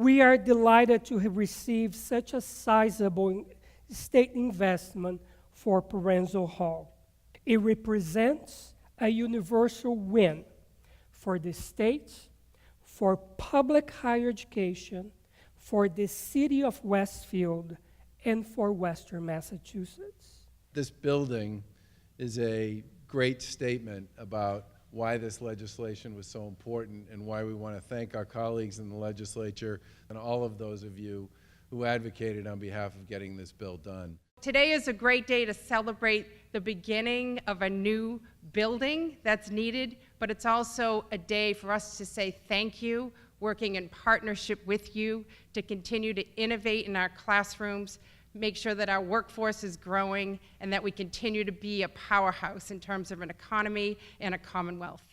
We are delighted to have received such a sizable state investment for Parenzo Hall. It represents a universal win for the state, for public higher education, for the city of Westfield, and for Western Massachusetts. This building is a great statement about why this legislation was so important and why we want to thank our colleagues in the legislature and all of those of you who advocated on behalf of getting this bill done. Today is a great day to celebrate the beginning of a new building that's needed, but it's also a day for us to say thank you, working in partnership with you to continue to innovate in our classrooms, make sure that our workforce is growing, and that we continue to be a powerhouse in terms of an economy and a commonwealth.